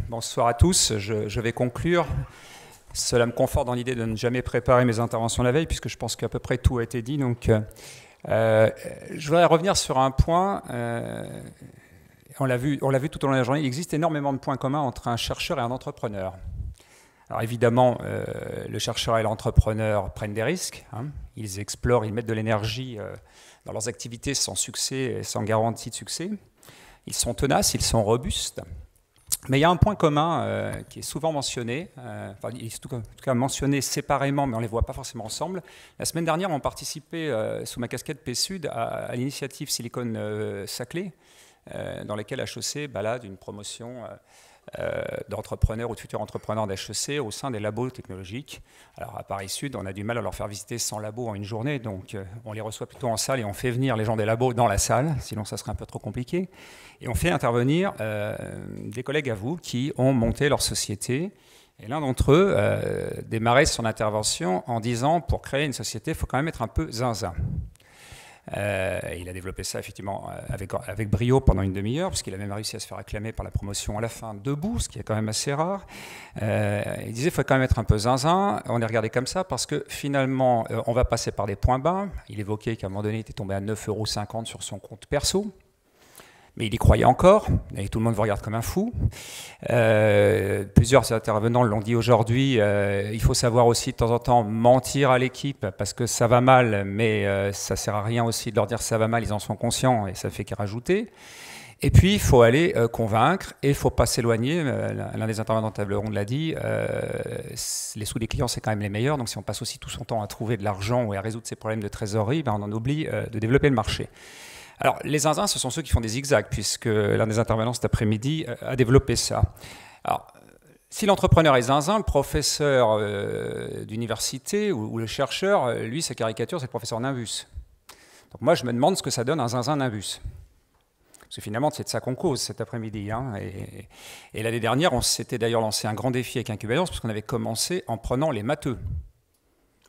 Bonsoir à tous. Je vais conclure. Cela me conforte dans l'idée de ne jamais préparer mes interventions la veille, puisque je pense qu'à peu près tout a été dit. Donc, je voudrais revenir sur un point. On l'a vu tout au long de la journée. Il existe énormément de points communs entre un chercheur et un entrepreneur. Alors évidemment, le chercheur et l'entrepreneur prennent des risques. Ils explorent, ils mettent de l'énergie dans leurs activités sans succès et sans garantie de succès. Ils sont tenaces, ils sont robustes. Mais il y a un point commun qui est souvent mentionné, il est en tout cas mentionné séparément, mais on ne les voit pas forcément ensemble. La semaine dernière, on participait sous ma casquette PSUD à l'initiative Silicon Saclay, dans laquelle HEC balade une promotion d'entrepreneurs ou de futurs entrepreneurs d'HEC au sein des labos technologiques. Alors à Paris Sud, on a du mal à leur faire visiter 100 labos en une journée, donc on les reçoit plutôt en salle et on fait venir les gens des labos dans la salle, sinon ça serait un peu trop compliqué. Et on fait intervenir des collègues à vous qui ont monté leur société. Et l'un d'entre eux démarrait son intervention en disant, pour créer une société, il faut quand même être un peu zinzin. Il a développé ça effectivement avec brio pendant une demi-heure, puisqu'il a même réussi à se faire acclamer par la promotion à la fin debout, ce qui est quand même assez rare. Il disait qu'il faut quand même être un peu zinzin. On est regardé comme ça parce que finalement, on va passer par des points bas. Il évoquait qu'à un moment donné, il était tombé à 9,50 € sur son compte perso. Mais il y croyait encore, et tout le monde vous regarde comme un fou. Plusieurs intervenants l'ont dit aujourd'hui, il faut savoir aussi de temps en temps mentir à l'équipe, parce que ça va mal, mais ça ne sert à rien aussi de leur dire que ça va mal, ils en sont conscients, et ça fait qu'à rajouter. Et puis, il faut aller convaincre, et il ne faut pas s'éloigner. L'un des intervenants de table ronde l'a dit, les sous des clients, c'est quand même les meilleurs, donc si on passe aussi tout son temps à trouver de l'argent ou à résoudre ses problèmes de trésorerie, on en oublie de développer le marché. Alors, les zinzins, ce sont ceux qui font des zigzags, puisque l'un des intervenants cet après-midi a développé ça. Alors, si l'entrepreneur est zinzin, le professeur d'université ou le chercheur, lui, sa caricature, c'est le professeur Nimbus. Donc moi, je me demande ce que ça donne un zinzin Nimbus. Parce que finalement, c'est de ça qu'on cause cet après-midi. Et l'année dernière, on s'était d'ailleurs lancé un grand défi avec Incubaliance, parce qu'on avait commencé en prenant les matheux.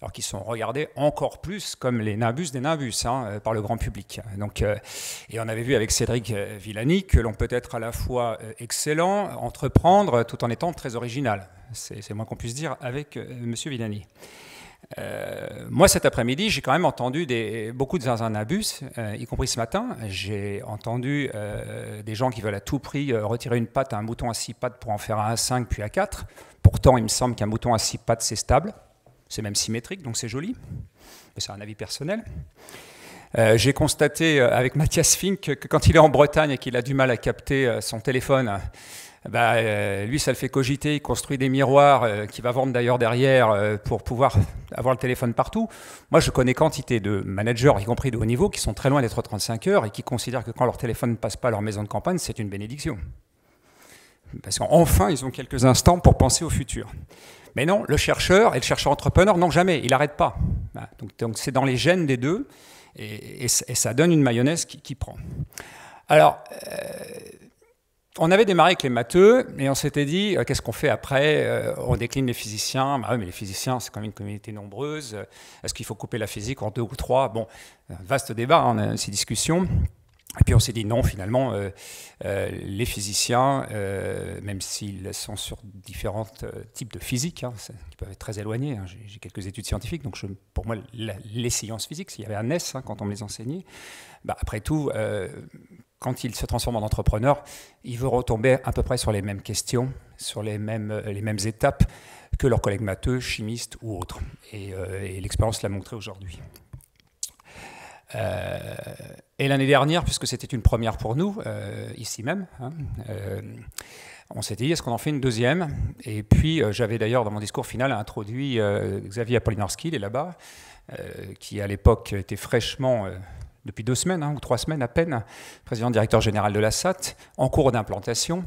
Alors qu'ils sont regardés encore plus comme les nimbus des nimbus par le grand public. Donc, et on avait vu avec Cédric Villani que l'on peut être à la fois excellent, entreprendre, tout en étant très original. C'est le moins qu'on puisse dire avec M. Villani. Moi, cet après-midi, j'ai quand même entendu beaucoup de zinzin-nimbus, y compris ce matin. J'ai entendu des gens qui veulent à tout prix retirer une patte à un bouton à 6 pattes pour en faire un à 5 puis à 4. Pourtant, il me semble qu'un bouton à 6 pattes, c'est stable. C'est même symétrique, donc c'est joli. Mais c'est un avis personnel. J'ai constaté avec Mathias Fink que quand il est en Bretagne et qu'il a du mal à capter son téléphone, lui, ça le fait cogiter. Il construit des miroirs qu'il va vendre d'ailleurs derrière pour pouvoir avoir le téléphone partout. Moi, je connais quantité de managers, y compris de haut niveau, qui sont très loin d'être 35 heures et qui considèrent que quand leur téléphone ne passe pas à leur maison de campagne, c'est une bénédiction. Parce qu'enfin, ils ont quelques instants pour penser au futur. Mais non, le chercheur et le chercheur entrepreneur, non, jamais, il n'arrête pas. Donc c'est dans les gènes des deux, et ça donne une mayonnaise qui prend. Alors, on avait démarré avec les matheux, et on s'était dit, qu'est-ce qu'on fait après? On décline les physiciens. Oui, mais les physiciens, c'est quand même une communauté nombreuse. Est-ce qu'il faut couper la physique en 2 ou 3? Bon, vaste débat, on a ces discussions. Et puis on s'est dit non, finalement, les physiciens, même s'ils sont sur différents types de physique, qui peuvent être très éloignés, j'ai quelques études scientifiques, donc pour moi, les sciences physiques, s'il y avait un S quand on me les enseignait, après tout, quand ils se transforment en entrepreneurs, ils vont retomber à peu près sur les mêmes questions, sur les mêmes étapes que leurs collègues matheux, chimistes ou autres. Et l'expérience l'a montré aujourd'hui. Et l'année dernière, puisque c'était une première pour nous, ici même, on s'était dit, est-ce qu'on en fait une deuxième? Et puis, j'avais d'ailleurs, dans mon discours final, introduit Xavier Apolinarski, il est là-bas, qui à l'époque était fraîchement, depuis 2 semaines ou 3 semaines à peine, président-directeur général de la SAT, en cours d'implantation.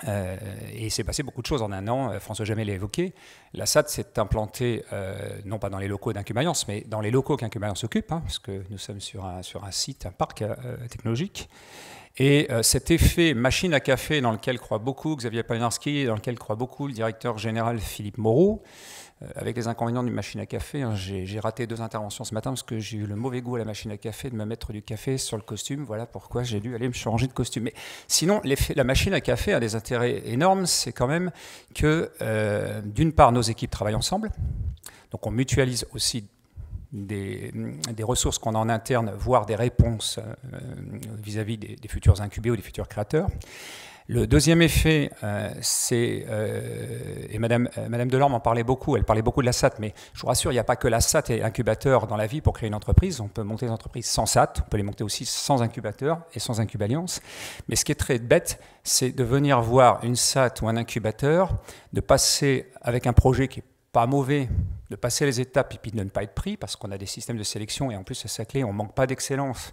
Et il s'est passé beaucoup de choses en un an. François Jamel l'a évoqué. La SAT s'est implantée, non pas dans les locaux d'Incubaliance, mais dans les locaux qu'Incubaliance occupe, parce que nous sommes sur un site, un parc technologique. Et cet effet machine à café dans lequel croit beaucoup Xavier Apolinarski, dans lequel croit beaucoup le directeur général Philippe Moreau, avec les inconvénients d'une machine à café, hein, j'ai raté 2 interventions ce matin parce que j'ai eu le mauvais goût à la machine à café de me mettre du café sur le costume. Voilà pourquoi j'ai dû aller me changer de costume. Mais sinon, la machine à café a des intérêts énormes. C'est quand même que, d'une part, nos équipes travaillent ensemble. Donc on mutualise aussi des ressources qu'on a en interne, voire des réponses vis-à-vis des futurs incubés ou des futurs créateurs. Le deuxième effet, et Madame Delorme en parlait beaucoup, elle parlait beaucoup de la SAT, mais je vous rassure, il n'y a pas que la SAT et l'incubateur dans la vie pour créer une entreprise. On peut monter des entreprises sans SAT, on peut les monter aussi sans incubateur et sans incubaliance. Mais ce qui est très bête, c'est de venir voir une SAT ou un incubateur, de passer avec un projet qui est pas mauvais, de passer les étapes et puis de ne pas être pris parce qu'on a des systèmes de sélection et en plus c'est sa clé, on ne manque pas d'excellence.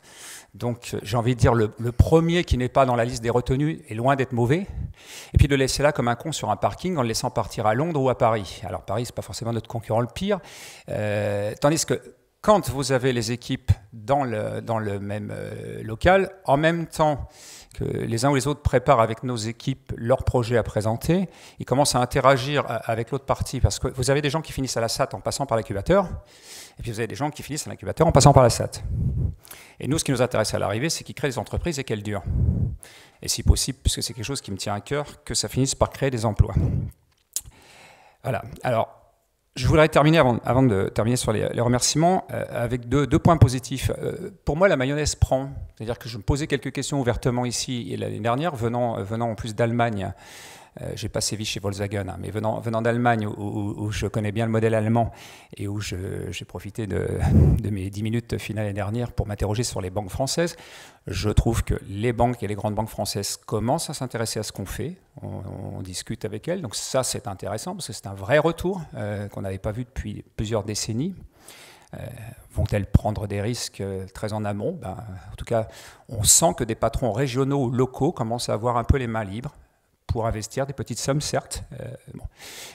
Donc j'ai envie de dire le premier qui n'est pas dans la liste des retenus est loin d'être mauvais et puis de le laisser là comme un con sur un parking en le laissant partir à Londres ou à Paris. Alors Paris, c'est pas forcément notre concurrent le pire, tandis que quand vous avez les équipes dans le même local, en même temps que les uns ou les autres préparent avec nos équipes leurs projets à présenter, ils commencent à interagir avec l'autre partie, parce que vous avez des gens qui finissent à la SAT en passant par l'incubateur, et puis vous avez des gens qui finissent à l'incubateur en passant par la SAT. Et nous, ce qui nous intéresse à l'arrivée, c'est qu'ils créent des entreprises et qu'elles durent. Et si possible, puisque c'est quelque chose qui me tient à cœur, que ça finisse par créer des emplois. Voilà. Alors, je voudrais terminer, avant de terminer sur les remerciements, avec deux points positifs. Pour moi, la mayonnaise prend. C'est-à-dire que je me posais quelques questions ouvertement ici l'année dernière, venant en plus d'Allemagne. J'ai pas sévi chez Volkswagen, hein, mais venant d'Allemagne, où je connais bien le modèle allemand et où j'ai profité de mes 10 minutes finales l'année dernière pour m'interroger sur les banques françaises, je trouve que les banques et les grandes banques françaises commencent à s'intéresser à ce qu'on fait. On discute avec elles, donc ça c'est intéressant parce que c'est un vrai retour qu'on n'avait pas vu depuis plusieurs décennies. Vont-elles prendre des risques très en amont? En tout cas, on sent que des patrons régionaux ou locaux commencent à avoir un peu les mains libres pour investir des petites sommes, certes. Bon.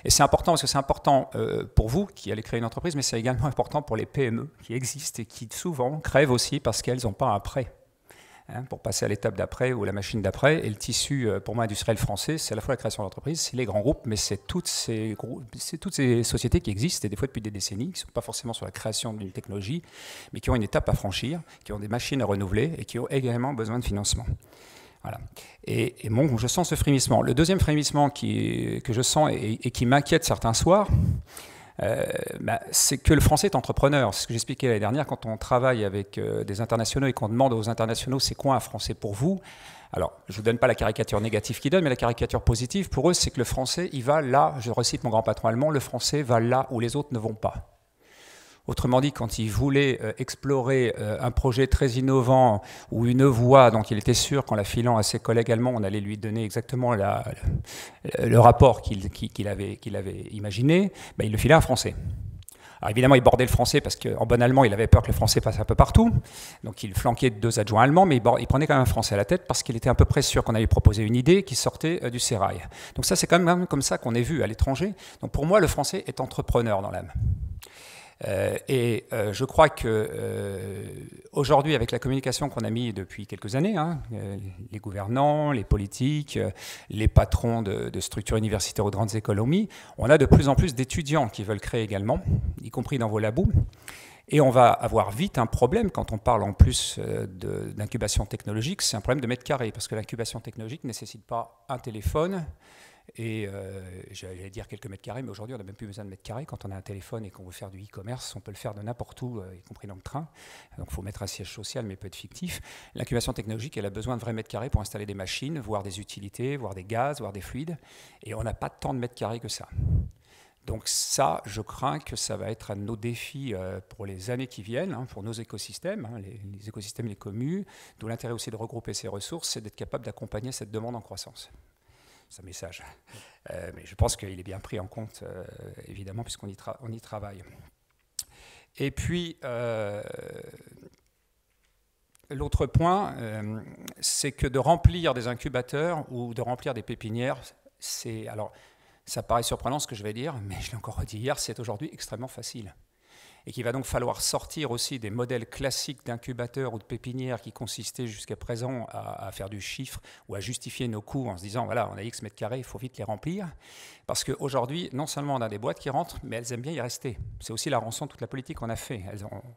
Et c'est important parce que c'est important pour vous qui allez créer une entreprise, mais c'est également important pour les PME qui existent et qui souvent crèvent aussi parce qu'elles n'ont pas un prêt pour passer à l'étape d'après ou la machine d'après. Et le tissu, pour moi, industriel français, c'est à la fois la création d'entreprises, c'est les grands groupes, mais c'est toutes ces sociétés qui existent, et des fois depuis des décennies, qui ne sont pas forcément sur la création d'une technologie, mais qui ont une étape à franchir, qui ont des machines à renouveler et qui ont également besoin de financement. Voilà. Et bon, je sens ce frémissement. Le deuxième frémissement que je sens et qui m'inquiète certains soirs, c'est que le français est entrepreneur. C'est ce que j'expliquais l'année dernière quand on travaille avec des internationaux et qu'on demande aux internationaux c'est quoi un français pour vous. Alors, je ne vous donne pas la caricature négative qu'ils donnent, mais la caricature positive pour eux, c'est que le français, il va là, je recite mon grand patron allemand, le français va là où les autres ne vont pas. Autrement dit, quand il voulait explorer un projet très innovant ou une voie dont il était sûr qu'en la filant à ses collègues allemands, on allait lui donner exactement le rapport qu'il avait imaginé, il le filait en français. Alors évidemment, il bordait le français parce qu'en bon allemand, il avait peur que le français passe un peu partout. Donc il flanquait de 2 adjoints allemands, mais il prenait quand même un français à la tête parce qu'il était à peu près sûr qu'on allait lui proposer une idée qui sortait du sérail. Donc ça, c'est quand même comme ça qu'on est vu à l'étranger. Donc pour moi, le français est entrepreneur dans l'âme. Je crois qu'aujourd'hui, avec la communication qu'on a mis depuis quelques années, les gouvernants, les politiques, les patrons de structures universitaires ou de grandes économies, on a de plus en plus d'étudiants qui veulent créer également, y compris dans vos labos. Et on va avoir vite un problème quand on parle en plus d'incubation technologique, c'est un problème de mètres carrés, parce que l'incubation technologique ne nécessite pas un téléphone, et j'allais dire quelques mètres carrés, mais aujourd'hui on n'a même plus besoin de mètres carrés. Quand on a un téléphone et qu'on veut faire du e-commerce, on peut le faire de n'importe où, y compris dans le train. Donc il faut mettre un siège social, mais peut être fictif. L'incubation technologique, elle a besoin de vrais mètres carrés pour installer des machines, voire des utilités, voire des gaz, voire des fluides. Et on n'a pas tant de mètres carrés que ça. Donc ça, je crains que ça va être un de nos défis pour les années qui viennent, pour nos écosystèmes, les écosystèmes, les communes, d'où l'intérêt aussi de regrouper ces ressources, c'est d'être capable d'accompagner cette demande en croissance. C'est un message. Mais je pense qu'il est bien pris en compte, évidemment, puisqu'on y travaille. Et puis, l'autre point, c'est que de remplir des incubateurs ou de remplir des pépinières, alors, ça paraît surprenant ce que je vais dire, mais je l'ai encore redit hier, c'est aujourd'hui extrêmement facile. et qu'il va donc falloir sortir aussi des modèles classiques d'incubateurs ou de pépinières qui consistaient jusqu'à présent à faire du chiffre ou à justifier nos coûts en se disant voilà, on a X mètres carrés, il faut vite les remplir. Parce qu'aujourd'hui, non seulement on a des boîtes qui rentrent, mais elles aiment bien y rester. C'est aussi la rançon de toute la politique qu'on a fait.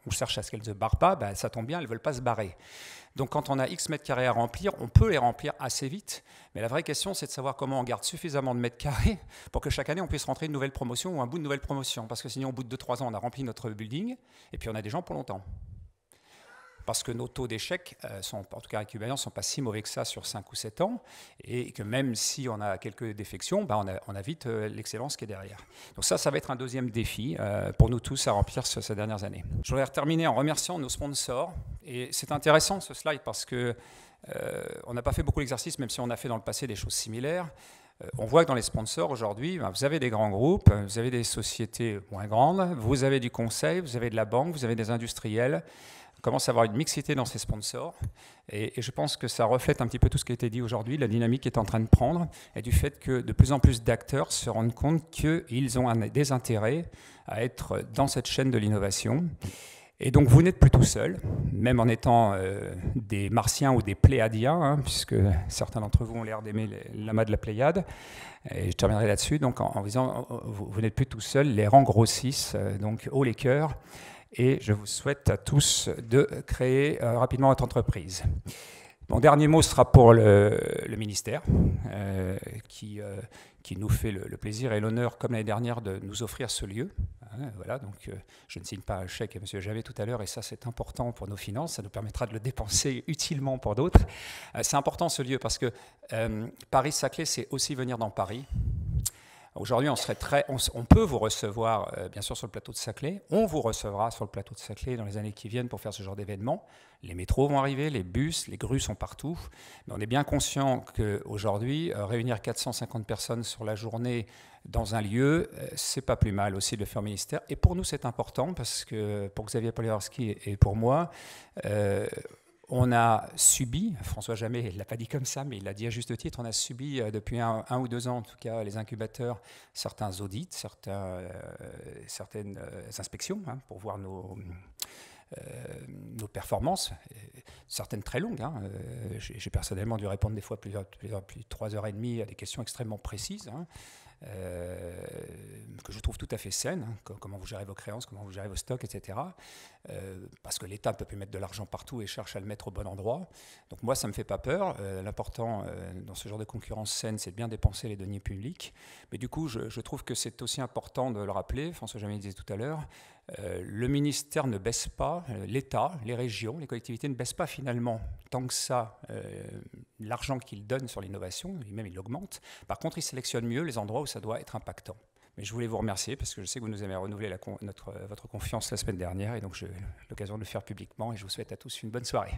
On cherche à ce qu'elles ne se barrent pas, ben, ça tombe bien, elles ne veulent pas se barrer. Donc quand on a X mètres carrés à remplir, on peut les remplir assez vite. Mais la vraie question, c'est de savoir comment on garde suffisamment de mètres carrés pour que chaque année, on puisse rentrer une nouvelle promotion ou un bout de nouvelle promotion. Parce que sinon, au bout de 2-3 ans, on a rempli notre building et puis on a des gens pour longtemps. Parce que nos taux d'échec, en tout cas avec Cubalian, ne sont pas si mauvais que ça sur 5 ou 7 ans, et que même si on a quelques défections, ben on a vite l'excellence qui est derrière. Donc ça va être un deuxième défi pour nous tous à remplir ces dernières années. Je voudrais terminer en remerciant nos sponsors, et c'est intéressant ce slide parce que on n'a pas fait beaucoup d'exercices, même si on a fait dans le passé des choses similaires. On voit que dans les sponsors aujourd'hui, vous avez des grands groupes, vous avez des sociétés moins grandes, vous avez du conseil, vous avez de la banque, vous avez des industriels. On commence à avoir une mixité dans ces sponsors et je pense que ça reflète un petit peu tout ce qui a été dit aujourd'hui, la dynamique qui est en train de prendre et du fait que de plus en plus d'acteurs se rendent compte qu'ils ont des intérêts à être dans cette chaîne de l'innovation. Et donc vous n'êtes plus tout seul, même en étant des Martiens ou des Pléiadiens, hein, puisque certains d'entre vous ont l'air d'aimer l'amas de la Pléiade, et je terminerai là-dessus. Donc en disant, vous n'êtes plus tout seul, les rangs grossissent, donc haut les cœurs. Et je vous souhaite à tous de créer rapidement votre entreprise. Mon dernier mot sera pour le ministère, qui nous fait le plaisir et l'honneur, comme l'année dernière, de nous offrir ce lieu. Voilà, donc je ne signe pas un chèque à M. Javet tout à l'heure, et ça c'est important pour nos finances, ça nous permettra de le dépenser utilement pour d'autres. C'est important ce lieu parce que Paris-Saclay, c'est aussi venir dans Paris. Aujourd'hui, on peut vous recevoir, bien sûr, sur le plateau de Saclay. On vous recevra sur le plateau de Saclay dans les années qui viennent pour faire ce genre d'événement. Les métros vont arriver, les bus, les grues sont partout. Mais on est bien conscient qu'aujourd'hui, réunir 450 personnes sur la journée dans un lieu, c'est pas plus mal aussi de le faire au ministère. Et pour nous, c'est important parce que pour Xavier Poliorski et pour moi, on a subi, François Jamet ne l'a pas dit comme ça, mais il l'a dit à juste titre, on a subi depuis un ou 2 ans, en tout cas, les incubateurs, certains audits, certaines inspections pour voir nos performances, certaines très longues. J'ai personnellement dû répondre des fois plus de 3h30 à des questions extrêmement précises. Que je trouve tout à fait saine, comment vous gérez vos créances, comment vous gérez vos stocks, etc. Parce que l'État ne peut plus mettre de l'argent partout et cherche à le mettre au bon endroit. Donc moi, ça ne me fait pas peur. L'important dans ce genre de concurrence saine, c'est de bien dépenser les deniers publics. Mais du coup, je trouve que c'est aussi important de le rappeler, François Jamet disait tout à l'heure, le ministère ne baisse pas, l'État, les régions, les collectivités ne baissent pas finalement tant que ça l'argent qu'ils donnent sur l'innovation, même ils l'augmentent. Par contre, ils sélectionnent mieux les endroits où ça doit être impactant. Mais je voulais vous remercier parce que je sais que vous nous avez renouvelé votre confiance la semaine dernière et donc j'ai eu l'occasion de le faire publiquement et je vous souhaite à tous une bonne soirée.